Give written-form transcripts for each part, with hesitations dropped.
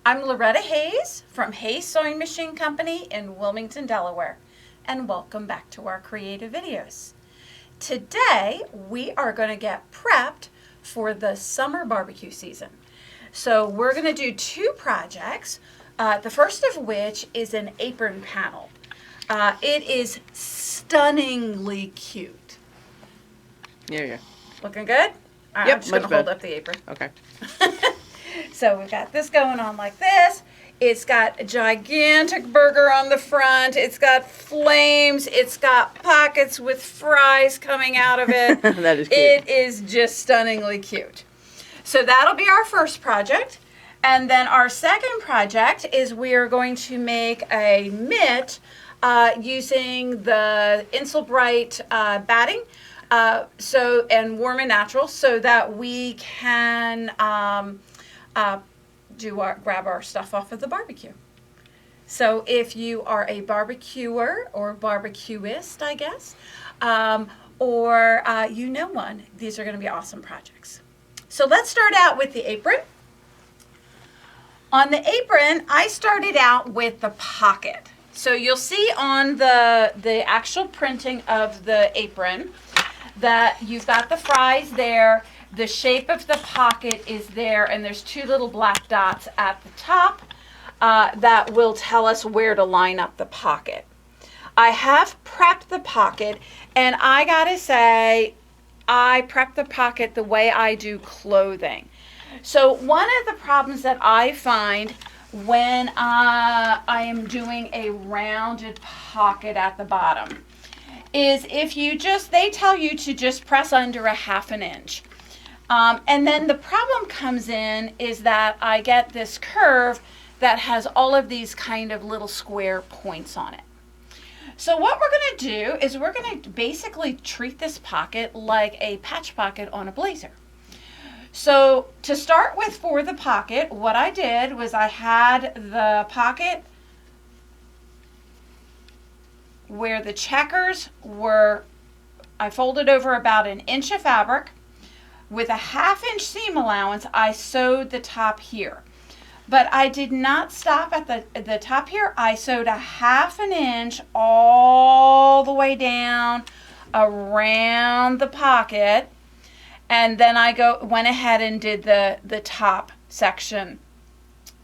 I'm Loretta Hayes from Hayes Sewing Machine Company in Wilmington, Delaware, and welcome back to our creative videos. Today we are going to get prepped for the summer barbecue season. So we're going to do two projects, the first of which is an apron panel. It is stunningly cute. Yeah. Looking good? All right, Yep, I'm just going to hold up the apron. Okay. So we've got this going on like this. It's got a gigantic burger on the front. It's got flames. It's got pockets with fries coming out of it. That is cute. It is just stunningly cute. So that'll be our first project. And then our second project is we are going to make a mitt using the Insel Bright batting. And Warm and Natural, so that we can grab our stuff off of the barbecue. So if you are a barbecuer or barbecuist, I guess, or you know one, these are going to be awesome projects. So let's start out with the apron. On the apron, I started out with the pocket. So you'll see on the actual printing of the apron that you've got the fries there, the shape of the pocket is there, and there's two little black dots at the top that will tell us where to line up the pocket. I have prepped the pocket, and I gotta say, I prep the pocket the way I do clothing. So one of the problems that I find when I am doing a rounded pocket at the bottom is if you they tell you to just press under a ½ inch. And then the problem comes in is that I get this curve that has all of these kind of little square points on it. So what we're going to do is we're going to basically treat this pocket like a patch pocket on a blazer. So to start with for the pocket, what I did was I had the pocket where the checkers were, I folded over about 1 inch of fabric. With a ½ inch seam allowance, I sewed the top here. But I did not stop at the top here. I sewed a ½ inch all the way down around the pocket. And then I went ahead and did the top section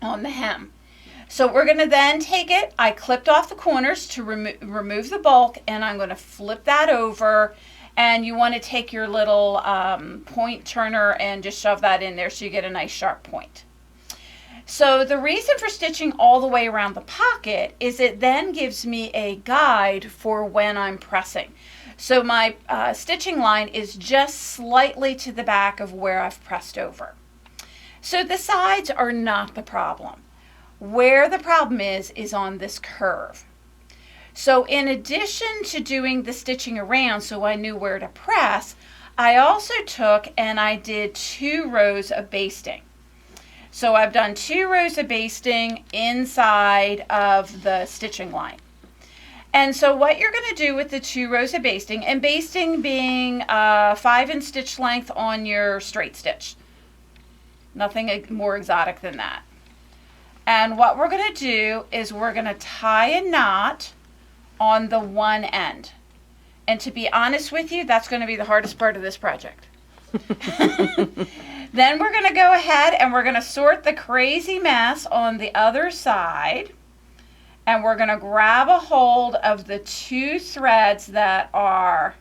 on the hem. So we're going to then take it, I clipped off the corners to remove the bulk, and I'm going to flip that over, and you want to take your little point turner and just shove that in there so you get a nice sharp point. So the reason for stitching all the way around the pocket is it then gives me a guide for when I'm pressing. So my stitching line is just slightly to the back of where I've pressed over. So the sides are not the problem. Where the problem is on this curve. So in addition to doing the stitching around so I knew where to press, I also took and I did 2 rows of basting. So I've done 2 rows of basting inside of the stitching line. And so what you're going to do with the 2 rows of basting, and basting being 5" stitch length on your straight stitch. Nothing more exotic than that. And what we're going to do is we're going to tie a knot on the one end. And to be honest with you, that's going to be the hardest part of this project. Then we're going to go ahead and we're going to sort the crazy mess on the other side. And we're going to grab a hold of the 2 threads that are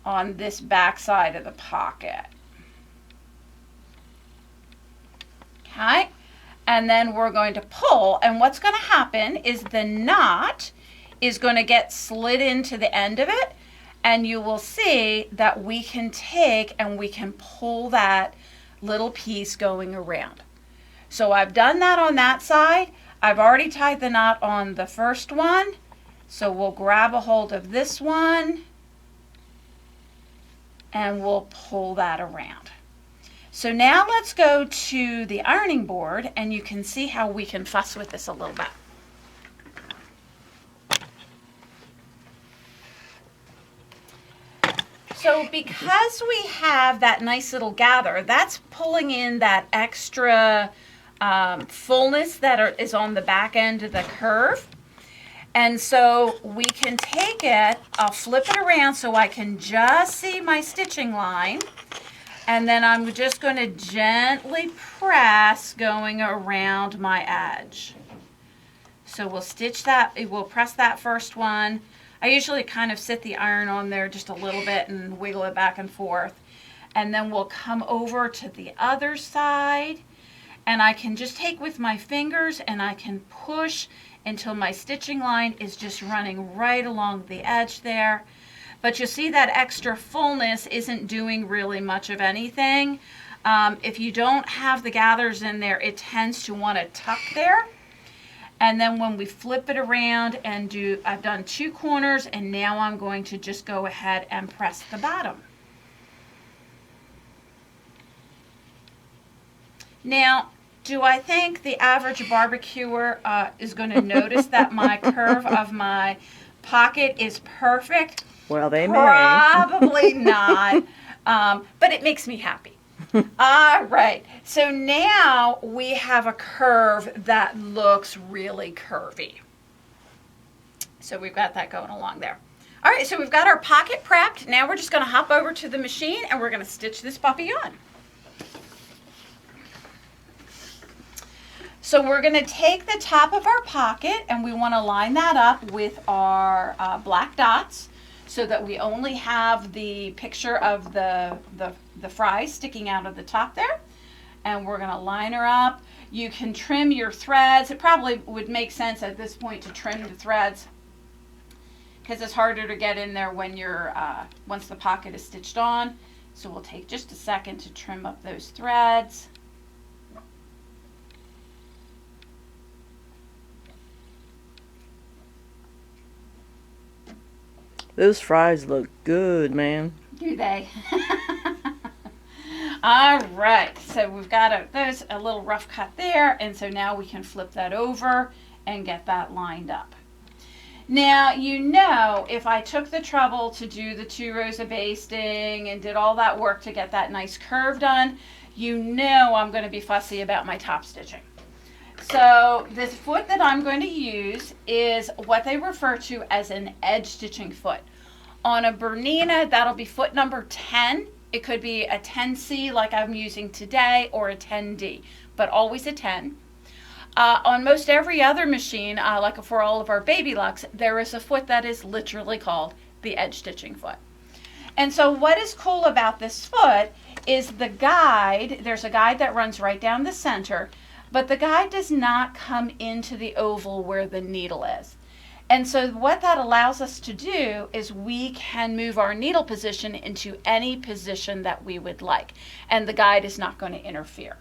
on this back side of the pocket. Okay, and then we're going to pull, and what's going to happen is the knot is going to get slid into the end of it, and you will see that we can take and we can pull that little piece going around. So I've done that on that side. I've already tied the knot on the first one, so we'll grab a hold of this one and we'll pull that around. So now let's go to the ironing board and you can see how we can fuss with this a little bit. So because we have that nice little gather, that's pulling in that extra fullness that is on the back end of the curve. And so we can take it, I'll flip it around so I can just see my stitching line. And then I'm just going to gently press going around my edge. So we'll stitch that, we'll press that first one. I usually kind of sit the iron on there just a little bit and wiggle it back and forth. And then we'll come over to the other side. And I can just take with my fingers and I can push until my stitching line is just running right along the edge there. But you see that extra fullness isn't doing really much of anything. If you don't have the gathers in there, it tends to want to tuck there. And then when we flip it around and I've done 2 corners, and now I'm going to just go ahead and press the bottom. Now, do I think the average barbecuer is going to notice that my curve of my pocket is perfect? Well, they may. Probably not, but it makes me happy. All right, so now we have a curve that looks really curvy. So we've got that going along there. All right, so we've got our pocket prepped. Now we're just going to hop over to the machine and we're going to stitch this puppy on. So we're going to take the top of our pocket and we want to line that up with our black dots so that we only have the picture of the fries sticking out of the top there. And we're going to line her up. You can trim your threads. It probably would make sense at this point to trim the threads because it's harder to get in there when you're once the pocket is stitched on. So we'll take just a second to trim up those threads. Those fries look good, man. Do they? All right, so we've got there's a little rough cut there, and so now we can flip that over and get that lined up. Now, you know, if I took the trouble to do the 2 rows of basting and did all that work to get that nice curve done, you know I'm going to be fussy about my top stitching. So this foot that I'm going to use is what they refer to as an edge stitching foot. On a Bernina, that'll be foot number 10. It could be a 10C like I'm using today or a 10D, but always a 10. On most every other machine, like for all of our Baby Luxe, there is a foot that is literally called the edge stitching foot. And so what is cool about this foot is the guide. There's a guide that runs right down the center, but the guide does not come into the oval where the needle is. And so what that allows us to do is we can move our needle position into any position that we would like, and the guide is not going to interfere.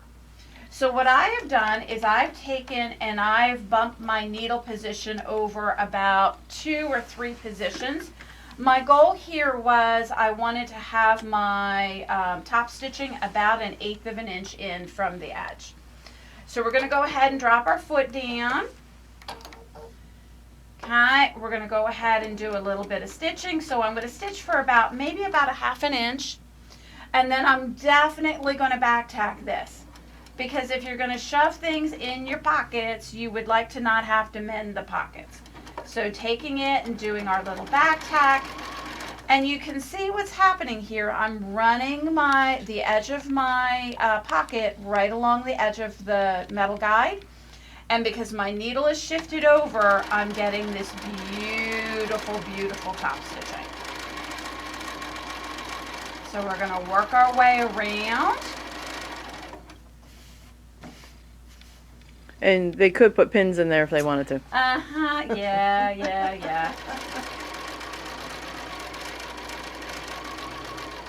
So what I have done is I've taken and I've bumped my needle position over about 2 or 3 positions. My goal here was I wanted to have my top stitching about 1/8 of an inch in from the edge. So we're going to go ahead and drop our foot down. Okay, we're going to go ahead and do a little bit of stitching. So I'm going to stitch for maybe about 1/2 inch. And then I'm definitely going to back tack this. Because if you're going to shove things in your pockets, you would like to not have to mend the pockets. So taking it and doing our little back tack. And you can see what's happening here. I'm running the edge of my pocket right along the edge of the metal guide. And because my needle is shifted over, I'm getting this beautiful, beautiful top stitching. So we're going to work our way around. And they could put pins in there if they wanted to. Uh-huh, yeah.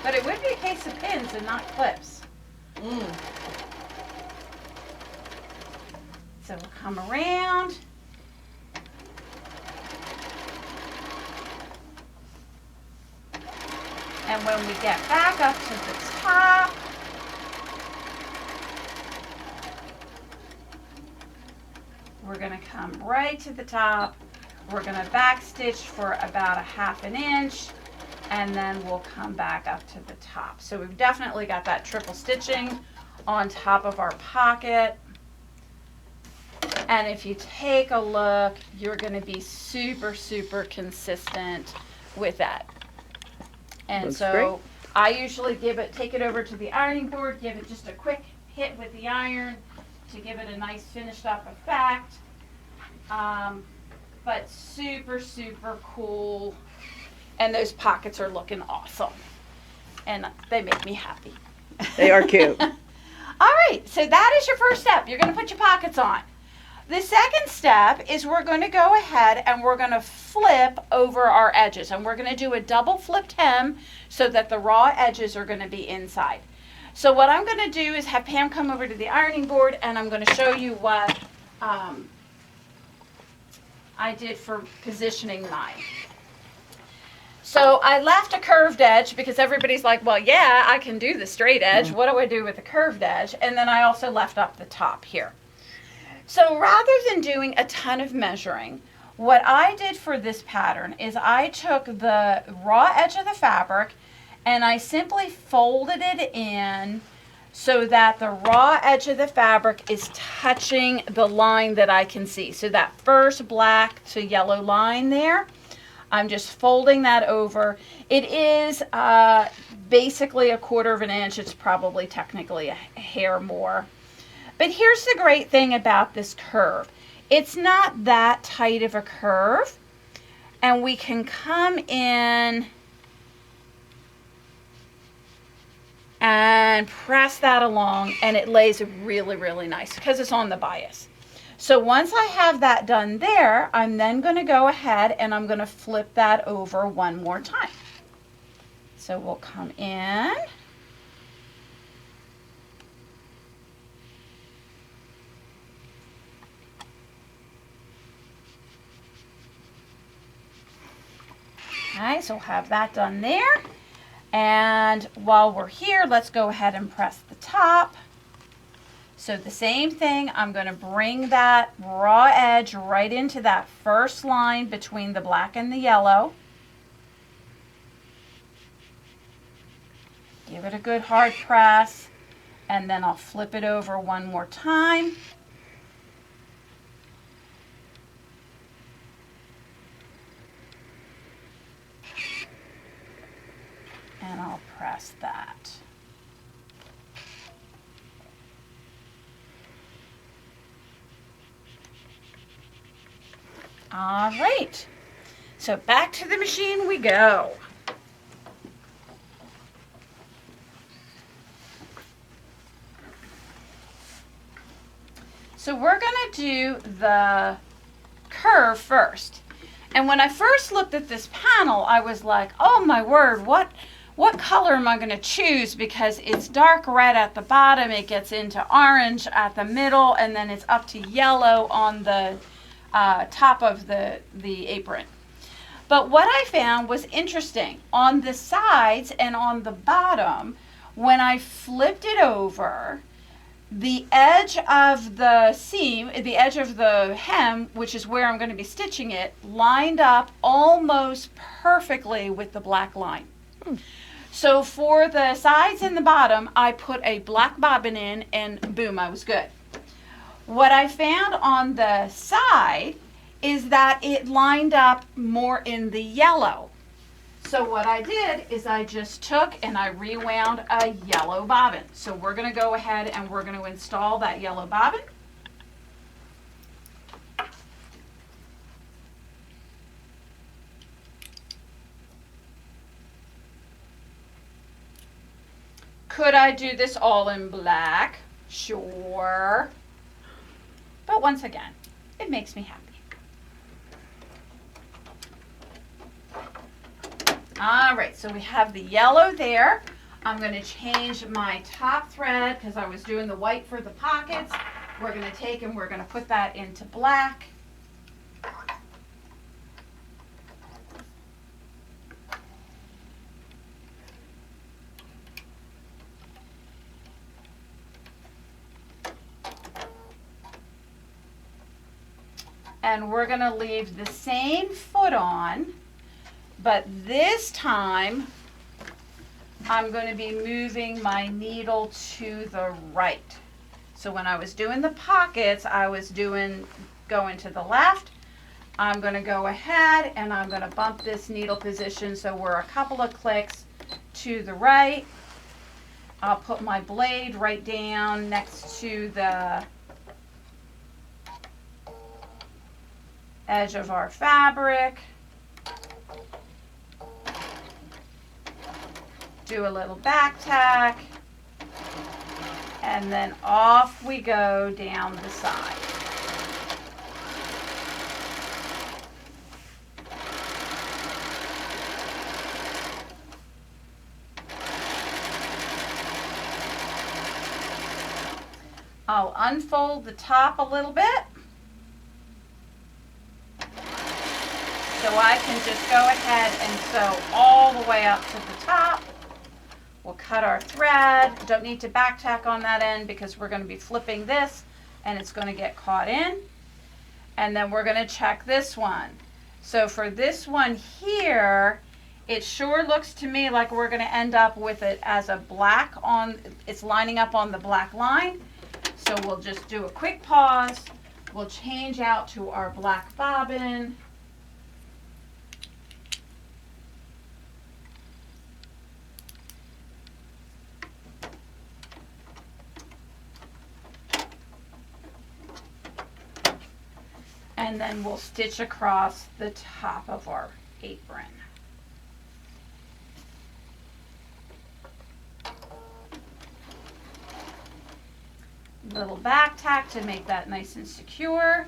But it would be a case of pins and not clips. So we'll come around. And when we get back up to the top, we're going to come right to the top. We're going to back stitch for about 1/2 inch. and then we'll come back up to the top. So we've definitely got that triple stitching on top of our pocket. And if you take a look, you're going to be super, super consistent with that. And Looks so great. I usually take it over to the ironing board, give it just a quick hit with the iron to give it a nice finished up effect. But super, super cool. And those pockets are looking awesome. And they make me happy. They are cute. All right, so that is your first step. You're going to put your pockets on. The second step is we're going to go ahead and we're going to flip over our edges. And we're going to do a double flipped hem so that the raw edges are going to be inside. So what I'm going to do is have Pam come over to the ironing board and I'm going to show you what I did for positioning mine. So I left a curved edge because everybody's like, well, yeah, I can do the straight edge. What do I do with the curved edge? And then I also left up the top here. So rather than doing a ton of measuring, what I did for this pattern is I took the raw edge of the fabric and I simply folded it in so that the raw edge of the fabric is touching the line that I can see. So that first black to yellow line there, I'm just folding that over. It is basically 1/4 of an inch. It's probably technically a hair more. But here's the great thing about this curve. It's not that tight of a curve. And we can come in and press that along and it lays really, really nice because it's on the bias. So once I have that done there, I'm then going to go ahead and I'm going to flip that over one more time. So we'll come in. Okay, so we'll have that done there. And while we're here, let's go ahead and press the top. So the same thing, I'm going to bring that raw edge right into that first line between the black and the yellow. Give it a good hard press, and then I'll flip it over one more time. And I'll press that. All right, so back to the machine we go. So we're going to do the curve first. And when I first looked at this panel, I was like, oh my word, what color am I going to choose? Because it's dark red at the bottom, it gets into orange at the middle, and then it's up to yellow on the top of the apron. But what I found was interesting. On the sides and on the bottom, when I flipped it over, the edge of the seam, the edge of the hem, which is where I'm going to be stitching it, lined up almost perfectly with the black line. So for the sides and the bottom, I put a black bobbin in and boom, I was good. What I found on the side is that it lined up more in the yellow. So what I did is I just took and I rewound a yellow bobbin. So we're going to go ahead and we're going to install that yellow bobbin. Could I do this all in black? Sure. But once again, it makes me happy. All right, so we have the yellow there. I'm going to change my top thread because I was doing the white for the pockets. We're going to take and we're going to put that into black. And we're going to leave the same foot on But this time, I'm going to be moving my needle to the right. So when I was doing the pockets, I was going to the left. I'm going to go ahead and I'm going to bump this needle position so we're a couple of clicks to the right. I'll put my blade right down next to the edge of our fabric. Do a little back tack. And then off we go down the side. I'll unfold the top a little bit so I can just go ahead and sew all the way up to the top. We'll cut our thread. Don't need to back tack on that end because we're going to be flipping this and it's going to get caught in. And then we're going to check this one. So for this one here, it sure looks to me like we're going to end up with it as a black on, it's lining up on the black line. So we'll just do a quick pause. We'll change out to our black bobbin. And then we'll stitch across the top of our apron. Little back tack to make that nice and secure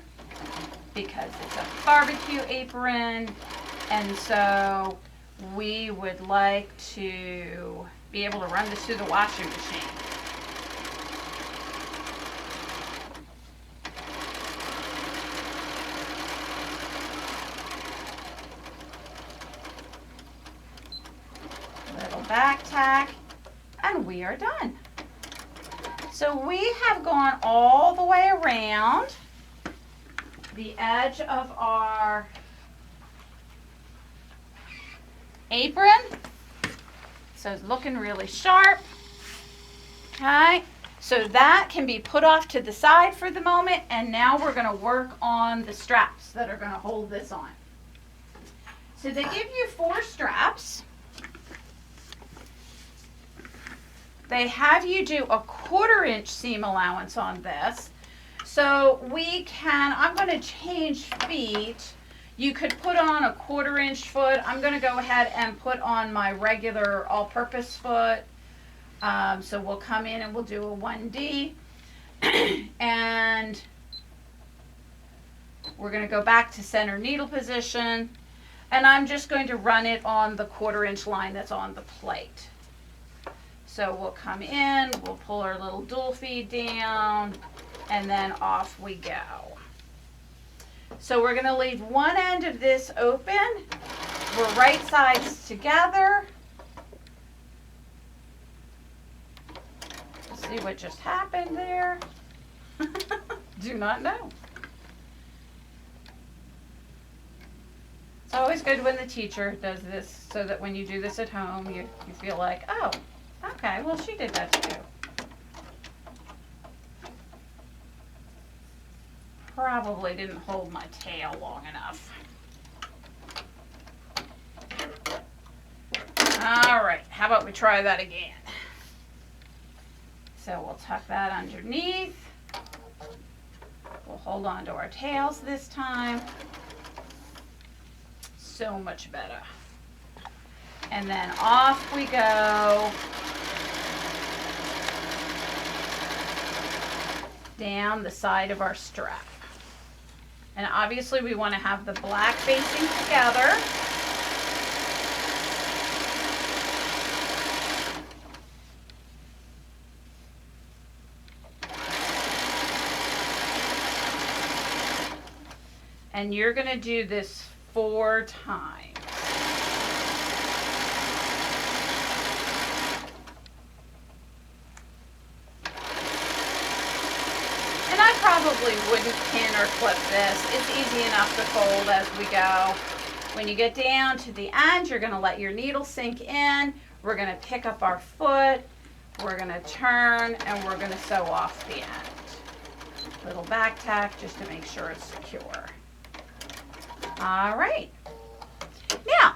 because it's a barbecue apron, and so we would like to be able to run this through the washing machine. Little back tack, and we are done. So we have gone all the way around the edge of our apron. So it's looking really sharp. Okay, so that can be put off to the side for the moment, and now we're going to work on the straps that are going to hold this on. So they give you 4 straps. They have you do a 1/4 inch seam allowance on this. So we can, I'm going to change feet. You could put on a 1/4 inch foot. I'm going to go ahead and put on my regular all-purpose foot. So we'll come in and we'll do a 1D. And we're going to go back to center needle position. And I'm just going to run it on the 1/4 inch line that's on the plate. So we'll come in, we'll pull our little dual feed down, and then off we go. So we're going to leave one end of this open. We're right sides together. Let's see what just happened there. Do not know. It's always good when the teacher does this so that when you do this at home, you feel like, oh, okay, well, she did that too. Probably didn't hold my tail long enough. All right, how about we try that again? So we'll tuck that underneath. We'll hold on to our tails this time. So much better. And then off we go. Down the side of our strap. And obviously we want to have the black facing together. And you're going to do this 4 times. Probably wouldn't pin or clip this. It's easy enough to fold as we go. When you get down to the end, you're going to let your needle sink in. We're going to pick up our foot. We're going to turn, and we're going to sew off the end. Little back tack just to make sure it's secure. All right. Now,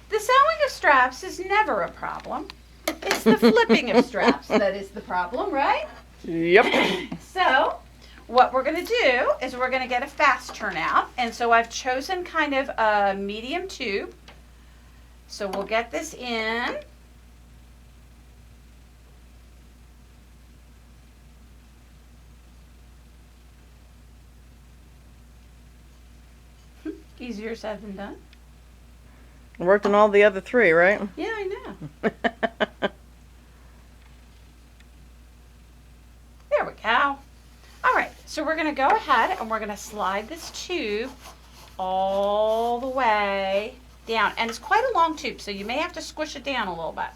the sewing of straps is never a problem. It's the flipping of straps that is the problem, right? Yep. So, what we're going to do is we're going to get a fast turnout. And so I've chosen kind of a medium tube. So we'll get this in. Easier said than done. Worked on all the other three, right? Yeah, I know. There we go. All right, so we're going to go ahead and we're going to slide this tube all the way down. And it's quite a long tube, so you may have to squish it down a little bit.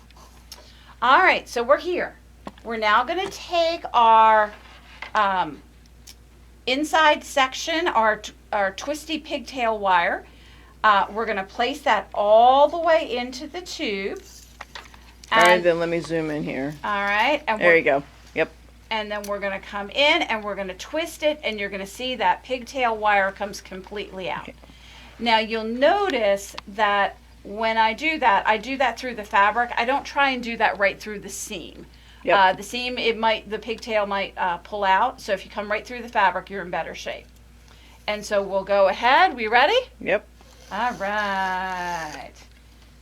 All right, so we're here. We're now going to take our inside section, our twisty pigtail wire. We're going to place that all the way into the tube. All right, then let me zoom in here. All right. And there you go. Yep. And then we're going to come in and we're going to twist it, and you're going to see that pigtail wire comes completely out. Okay. Now you'll notice that when I do that through the fabric. I don't try and do that right through the seam. Yep. The seam, the pigtail might pull out. So if you come right through the fabric, you're in better shape. And so we'll go ahead. We ready? Yep. All right.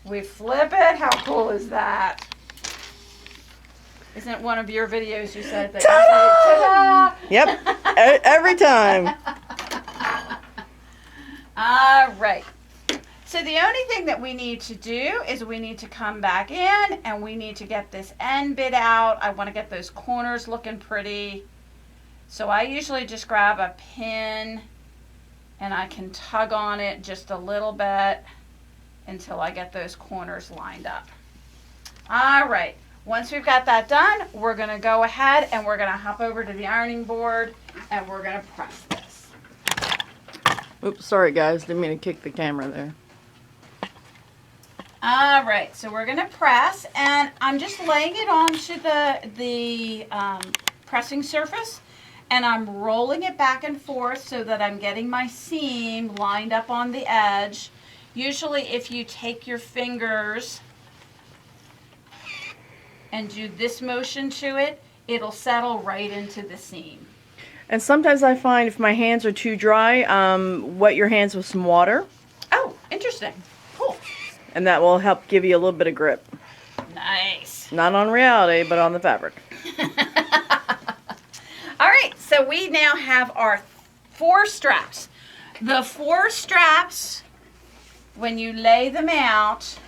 We flip it. How cool is that? Isn't it one of your videos you said that? Ta-da! Yep. Every time. All right. So the only thing that we need to do is we need to come back in and we need to get this end bit out. I want to get those corners looking pretty. So I usually just grab a pin and I can tug on it just a little bit until I get those corners lined up. All right. Once we've got that done, we're going to go ahead and we're going to hop over to the ironing board and we're going to press this. Oops, sorry guys, didn't mean to kick the camera there. All right, so we're going to press, and I'm just laying it onto the pressing surface, and I'm rolling it back and forth so that I'm getting my seam lined up on the edge. Usually if you take your fingers and do this motion to it, it'll settle right into the seam. And sometimes I find if my hands are too dry, wet your hands with some water. Oh, interesting. Cool. And that will help give you a little bit of grip. Nice. Not on reality, but on the fabric. All right, so we now have our 4 straps. The 4 straps, when you lay them out,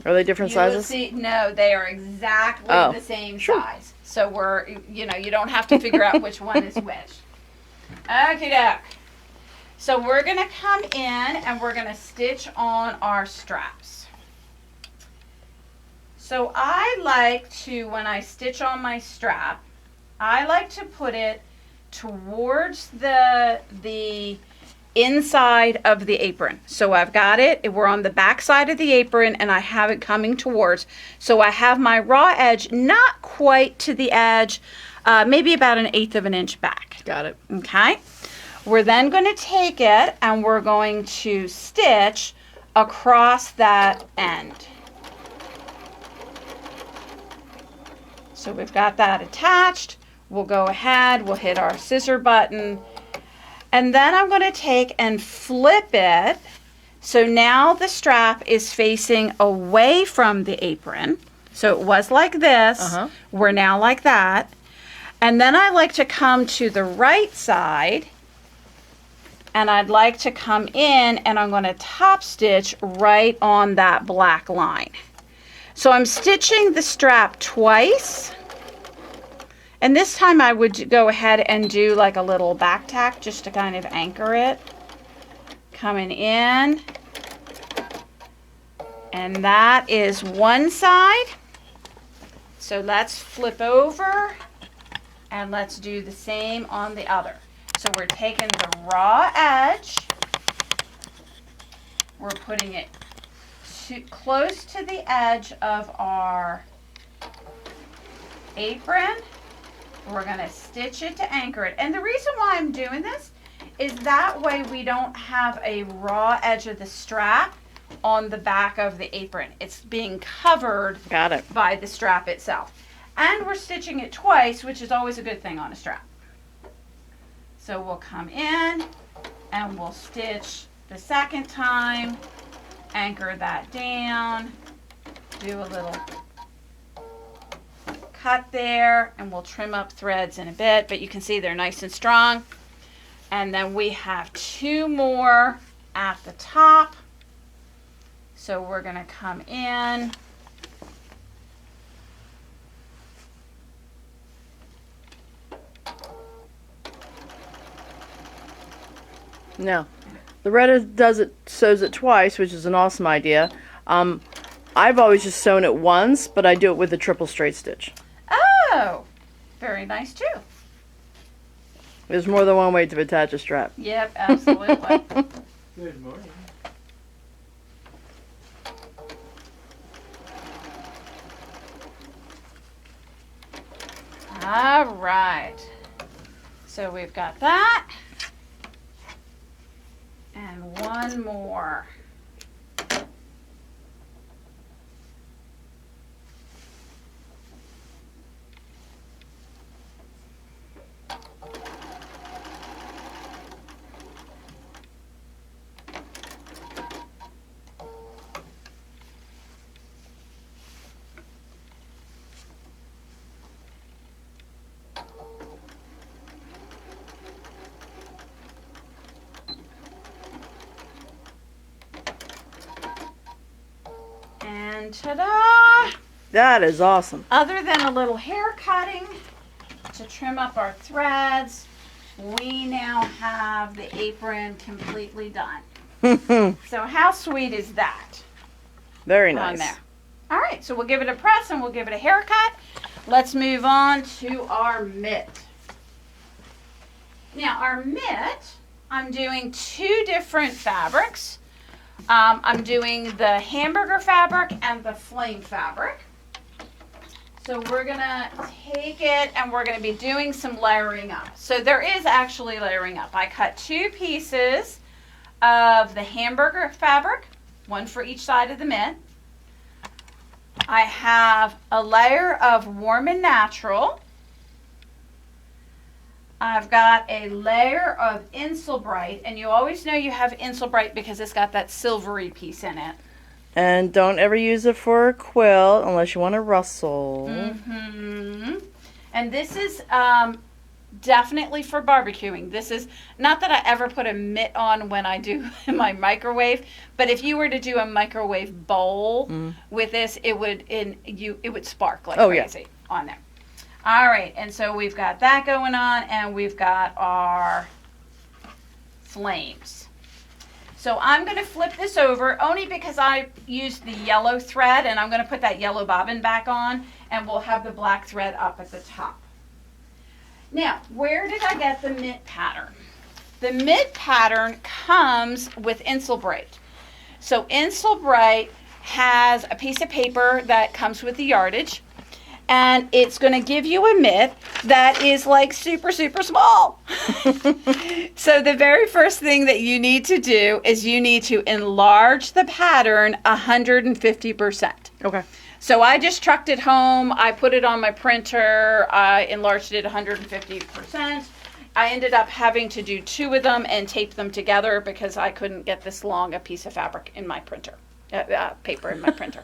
are they different sizes? See, no, they are exactly the same size. So you don't have to figure out which one is which. Okie doke. So we're going to come in and we're going to stitch on our straps. So I like to, when I stitch on my strap, I like to put it towards the inside of the apron. So I've got it, we're on the back side of the apron and I have it coming towards. So I have my raw edge not quite to the edge, maybe about 1/8 of an inch back. Got it. Okay. We're then going to take it and we're going to stitch across that end. So we've got that attached. We'll go ahead, we'll hit our scissor button. And then I'm going to take and flip it. So now the strap is facing away from the apron. So it was like this. We're now like that. And then I like to come to the right side. And I'd like to come in and I'm going to top stitch right on that black line. So I'm stitching the strap twice. And this time I would go ahead and do like a little back tack just to kind of anchor it. Coming in. And that is one side. So let's flip over and let's do the same on the other. So we're taking the raw edge we're putting it close to the edge of our apron. We're going to stitch it to anchor it. And the reason why I'm doing this is that way we don't have a raw edge of the strap on the back of the apron. It's being covered by the strap itself. And we're stitching it twice, which is always a good thing on a strap. So we'll come in and we'll stitch the second time, anchor that down, do a little cut there, and we'll trim up threads in a bit, but you can see they're nice and strong. And then we have 2 more at the top. So we're going to come in. Now, Loretta sews it twice, which is an awesome idea. I've always just sewn it once, but I do it with a triple straight stitch. Oh, very nice too. There's more than one way to attach a strap. Yep, absolutely. Good morning. All right. So we've got that. And one more. And ta-da! That is awesome. Other than a little hair cutting to trim up our threads, we now have the apron completely done. So how sweet is that? Very nice. On there. All right, so we'll give it a press and we'll give it a haircut. Let's move on to our mitt. Now our mitt, I'm doing 2 different fabrics. I'm doing the hamburger fabric and the flame fabric. So we're gonna take it and we're gonna be doing some layering up. So there is actually layering up. I cut 2 pieces of the hamburger fabric, 1 for each side of the mitt. I have a layer of Warm and Natural. I've got a layer of Insulbright, and you always know you have Insulbright because it's got that silvery piece in it. And don't ever use it for a quilt unless you want to rustle. Mm-hmm. And this is definitely for barbecuing. This is not that I ever put a mitt on when I do my microwave, but if you were to do a microwave bowl with this, it would spark like crazy on there. All right, and so we've got that going on, and we've got our flames. So I'm going to flip this over only because I used the yellow thread, and I'm going to put that yellow bobbin back on, and we'll have the black thread up at the top. Now, where did I get the mitt pattern? The mitt pattern comes with Insulbright. So Insulbright has a piece of paper that comes with the yardage, and it's going to give you a mitt that is like super, super small. So the very first thing that you need to do is you need to enlarge the pattern 150%. Okay. So I just trucked it home. I put it on my printer. I enlarged it 150%. I ended up having to do 2 of them and tape them together because I couldn't get this long a piece of fabric in my printer. Paper in my printer.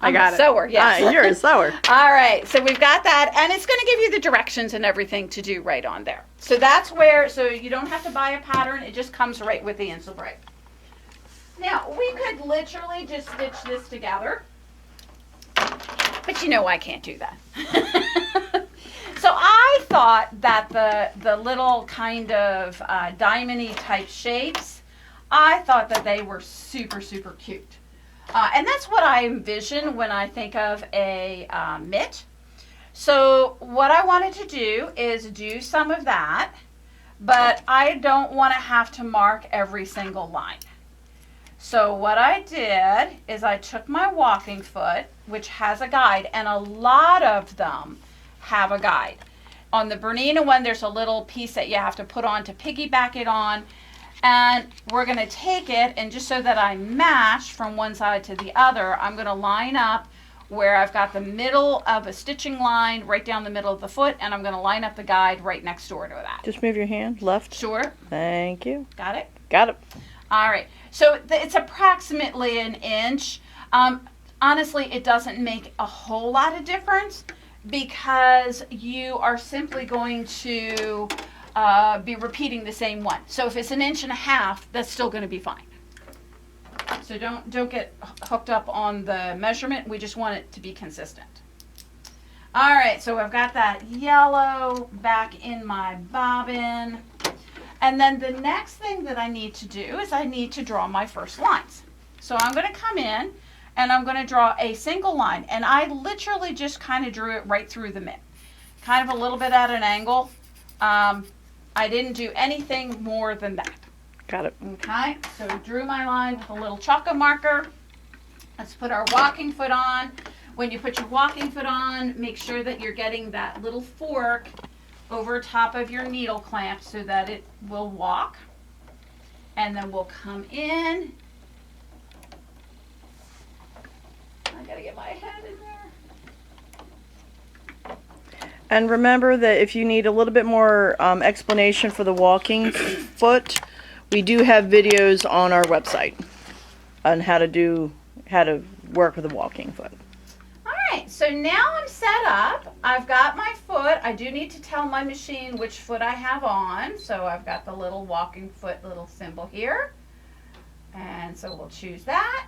I got it. Sewer, yes. You're a sewer. All right, so we've got that, and it's going to give you the directions and everything to do right on there. So that's where, so you don't have to buy a pattern, it just comes right with the Insulbright. Now, we could literally just stitch this together, but you know I can't do that. So I thought that the little kind of diamond-y type shapes, I thought that they were super, super cute. And that's what I envision when I think of a mitt. So what I wanted to do is do some of that, but I don't want to have to mark every single line. So what I did is I took my walking foot, which has a guide, and a lot of them have a guide. On the Bernina one, there's a little piece that you have to put on to piggyback it on. And we're going to take it, and just so that I match from one side to the other, I'm going to line up where I've got the middle of a stitching line right down the middle of the foot, and I'm going to line up the guide right next door to that. Just move your hand left. Sure. Thank you. Got it? Got it. All right. So it's approximately an inch. Honestly, it doesn't make a whole lot of difference because you are simply going to be repeating the same one. So if it's an inch and a half, that's still going to be fine. So don't get hooked up on the measurement. We just want it to be consistent. All right, so I've got that yellow back in my bobbin. And then the next thing that I need to do is I need to draw my first lines. So I'm going to come in and I'm going to draw a single line. And I literally just kind of drew it right through the mitt. Kind of a little bit at an angle. I didn't do anything more than that. Got it. Okay, so drew my line with a little chalk marker. Let's put our walking foot on. When you put your walking foot on, make sure that you're getting that little fork over top of your needle clamp so that it will walk. And then we'll come in. I gotta get my head in there. And remember that if you need a little bit more explanation for the walking foot, we do have videos on our website on how to work with a walking foot. All right, so now I'm set up. I've got my foot. I do need to tell my machine which foot I have on. So I've got the little walking foot little symbol here. And so we'll choose that.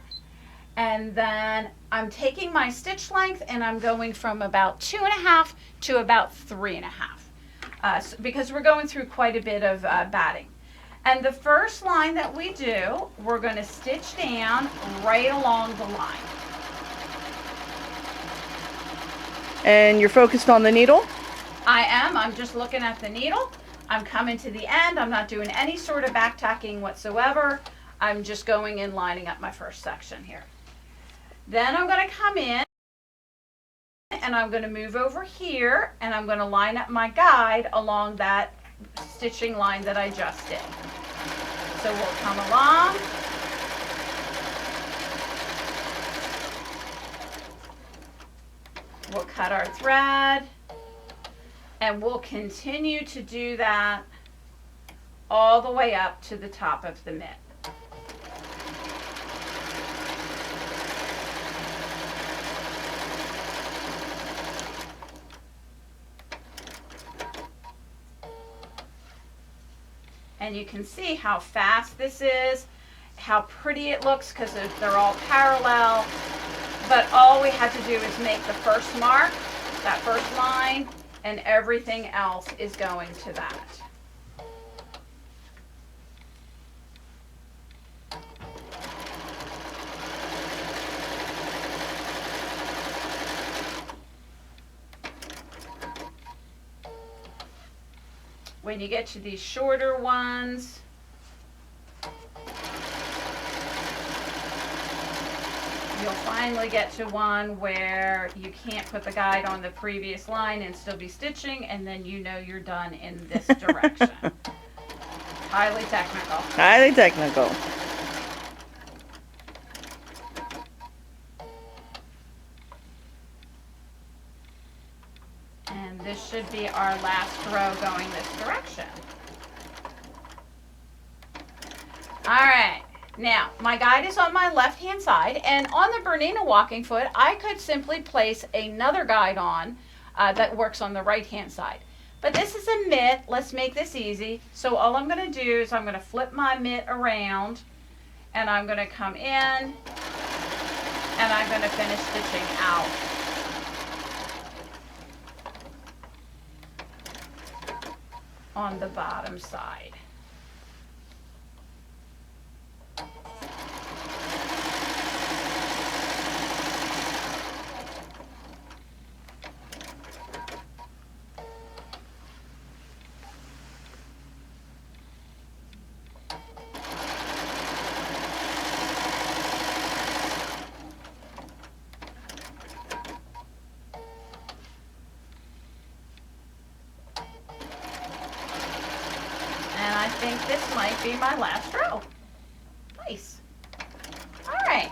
And then I'm taking my stitch length and I'm going from about 2.5 to about 3.5 because we're going through quite a bit of batting. And the first line that we do, we're going to stitch down right along the line. And you're focused on the needle? I am. I'm just looking at the needle. I'm coming to the end. I'm not doing any sort of back tacking whatsoever. I'm just going in lining up my first section here. Then I'm going to come in and I'm going to move over here and I'm going to line up my guide along that stitching line that I just did. So we'll come along. We'll cut our thread and we'll continue to do that all the way up to the top of the mitt. And you can see how fast this is, how pretty it looks because they're all parallel. But all we have to do is make the first mark, that first line, and everything else is going to that. When you get to these shorter ones, you'll finally get to one where you can't put the guide on the previous line and still be stitching, and then you know you're done in this direction. Highly technical. Highly technical. And this should be our last row going this direction. All right. Now, my guide is on my left-hand side, and on the Bernina walking foot, I could simply place another guide on that works on the right-hand side. But this is a mitt. Let's make this easy. So all I'm going to do is I'm going to flip my mitt around, and I'm going to come in, and I'm going to finish stitching out. On the bottom side. I think this might be my last row. Nice. All right.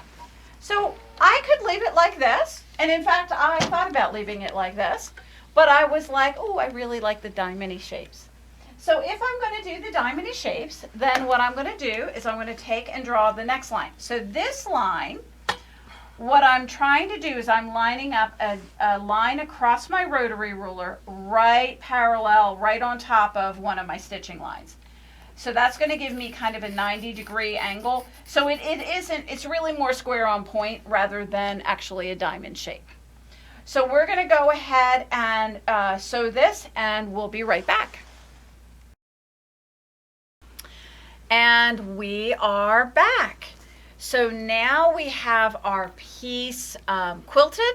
So I could leave it like this. And in fact, I thought about leaving it like this. But I was like, oh, I really like the diamond shapes. So if I'm going to do the diamond shapes, then what I'm going to do is I'm going to take and draw the next line. So this line, what I'm trying to do is I'm lining up a line across my rotary ruler right parallel, right on top of one of my stitching lines. So that's going to give me kind of a 90-degree angle. So it's really more square on point rather than actually a diamond shape. So we're going to go ahead and sew this, and we'll be right back. And we are back. So now we have our piece quilted.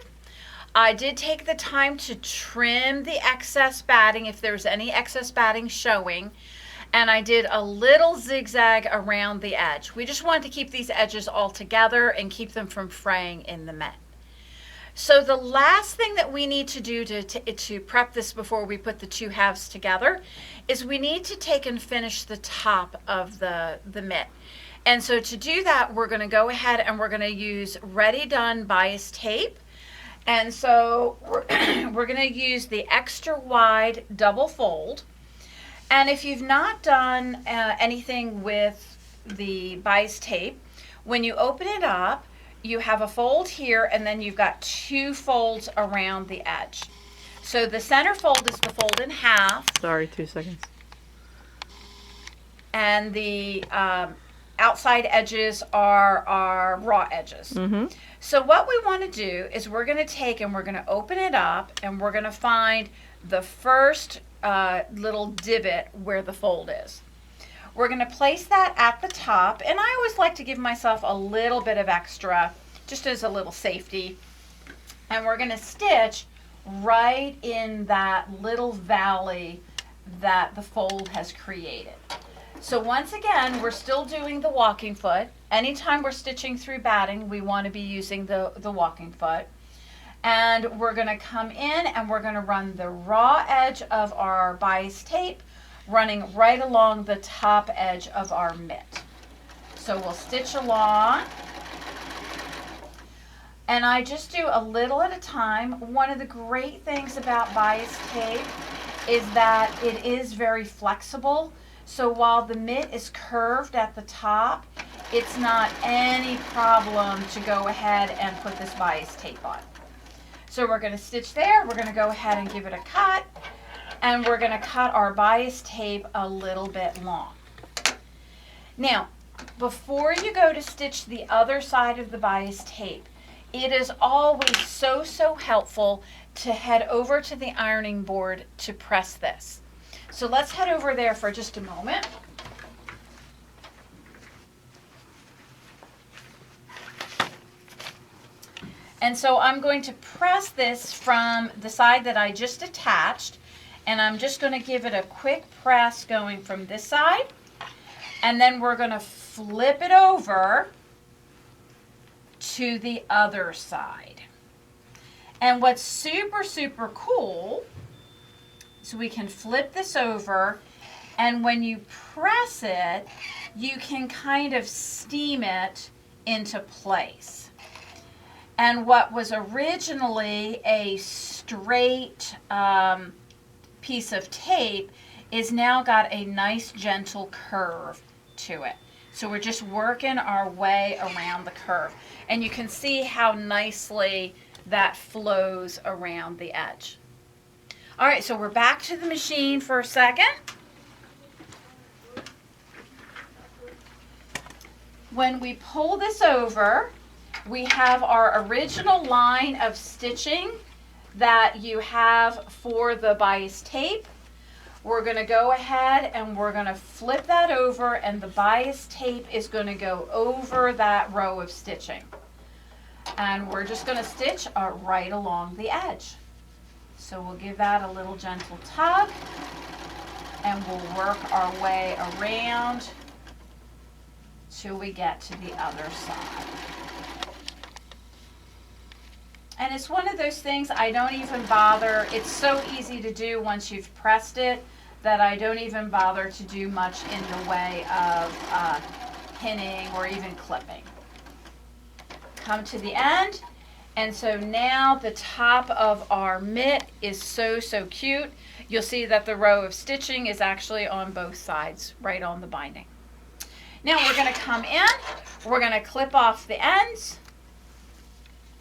I did take the time to trim the excess batting if there's any excess batting showing. And I did a little zigzag around the edge. We just wanted to keep these edges all together and keep them from fraying in the Mitt. So the last thing that we need to do to prep this before we put the two halves together is we need to take and finish the top of the Mitt. And so to do that, we're going to go ahead and we're going to use Ready Done bias tape. And so we're going to use the extra wide double fold. And if you've not done anything with the bias tape, when you open it up, you have a fold here, and then you've got two folds around the edge. So the center fold is the fold in half. Sorry, 2 seconds. And the outside edges are our raw edges. Mm-hmm. So what we want to do is we're going to take and we're going to open it up, and we're going to find the first little divot where the fold is. We're going to place that at the top, and I always like to give myself a little bit of extra, just as a little safety. And we're going to stitch right in that little valley that the fold has created. So once again, we're still doing the walking foot. Anytime we're stitching through batting, we want to be using the walking foot. And we're going to come in and we're going to run the raw edge of our bias tape running right along the top edge of our Mitt. So we'll stitch along. And I just do a little at a time. One of the great things about bias tape is that it is very flexible. So while the Mitt is curved at the top, it's not any problem to go ahead and put this bias tape on. So we're going to stitch there. We're going to go ahead and give it a cut. And we're going to cut our bias tape a little bit long. Now, before you go to stitch the other side of the bias tape, it is always so helpful to head over to the ironing board to press this. So let's head over there for just a moment. And so I'm going to press this from the side that I just attached. And I'm just going to give it a quick press going from this side. And then we're going to flip it over to the other side. And what's super cool is we can flip this over. And when you press it, you can kind of steam it into place. And what was originally a straight piece of tape is now got a nice gentle curve to it. So we're just working our way around the curve. And you can see how nicely that flows around the edge. All right, so we're back to the machine for a second. When we pull this over, we have our original line of stitching that you have for the bias tape. We're going to go ahead and we're going to flip that over, and the bias tape is going to go over that row of stitching. And we're just going to stitch right along the edge. So we'll give that a little gentle tug, and we'll work our way around till we get to the other side. And it's one of those things I don't even bother. It's so easy to do once you've pressed it that I don't even bother to do much in the way of pinning or even clipping. Come to the end, and so now the top of our mitt is so cute. You'll see that the row of stitching is actually on both sides, right on the binding. Now we're going to come in, we're going to clip off the ends,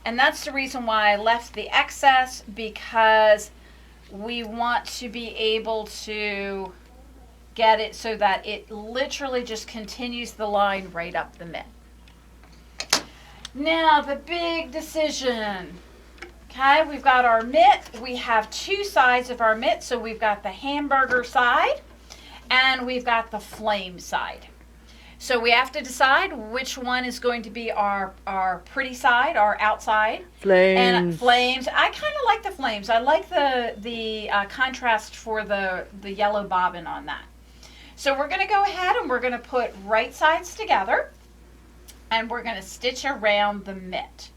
and that's the reason why I left the excess, because we want to be able to get it so that it literally just continues the line right up the mitt. Now the big decision. Okay, we've got our mitt. We have two sides of our mitt. So we've got the hamburger side and we've got the flame side. So we have to decide which one is going to be our pretty side, our outside. Flames. And flames. I kind of like the flames. I like the contrast for the yellow bobbin on that. So we're going to go ahead and we're going to put right sides together. And we're going to stitch around the mitt.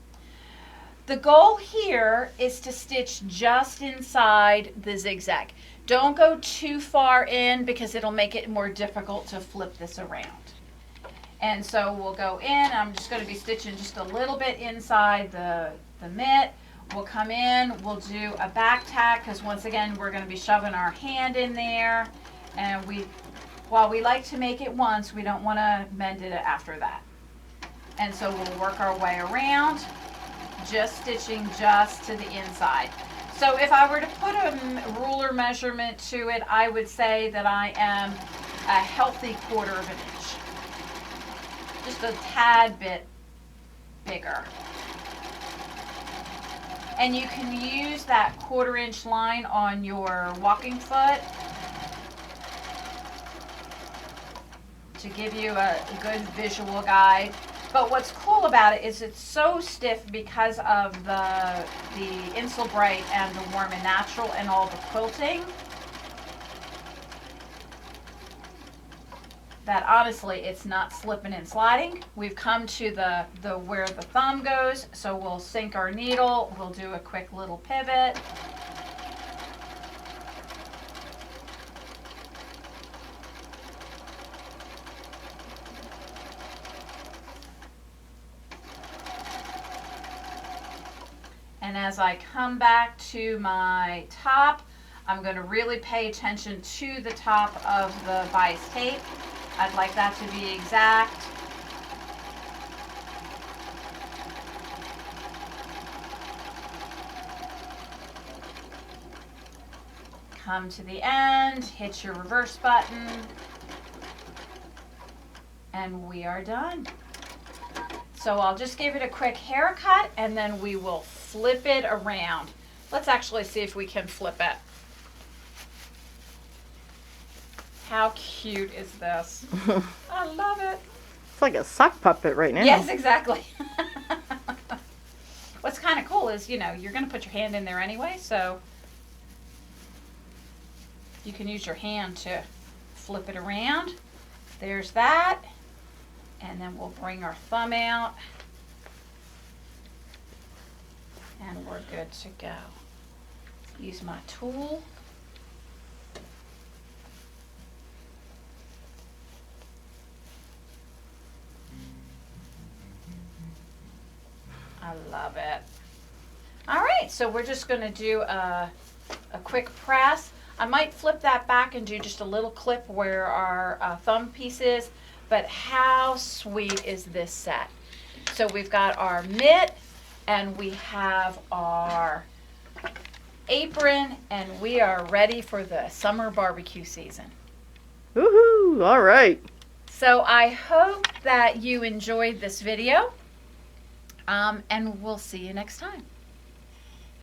The goal here is to stitch just inside the zigzag. Don't go too far in because it'll make it more difficult to flip this around. And so we'll go in. I'm just going to be stitching just a little bit inside the mitt. We'll come in. We'll do a back tack because once again we're going to be shoving our hand in there. And while we like to make it once, we don't want to mend it after that. And so we'll work our way around, just stitching just to the inside. So if I were to put a ruler measurement to it, I would say that I am a healthy 1/4 of an inch. Just a tad bit bigger. And you can use that 1/4 inch line on your walking foot to give you a good visual guide. But what's cool about it is it's so stiff because of the Insulbright and the Warm and Natural and all the quilting that honestly it's not slipping and sliding. We've come to the where the thumb goes, so we'll sink our needle, we'll do a quick little pivot. And as I come back to my top, I'm going to really pay attention to the top of the bias tape. I'd like that to be exact. Come to the end, hit your reverse button, and we are done. So I'll just give it a quick haircut and then we will flip it around. Let's actually see if we can flip it. How cute is this? I love it. It's like a sock puppet right now. Yes, exactly. What's kind of cool is, you know, you're going to put your hand in there anyway, so you can use your hand to flip it around. There's that. And then we'll bring our thumb out. And we're good to go. Use my tool. I love it. All right, so we're just going to do a quick press. I might flip that back and do just a little clip where our thumb piece is, but how sweet is this set? So we've got our mitt, and we have our apron, and we are ready for the summer barbecue season. Woohoo! All right. So I hope that you enjoyed this video, and we'll see you next time.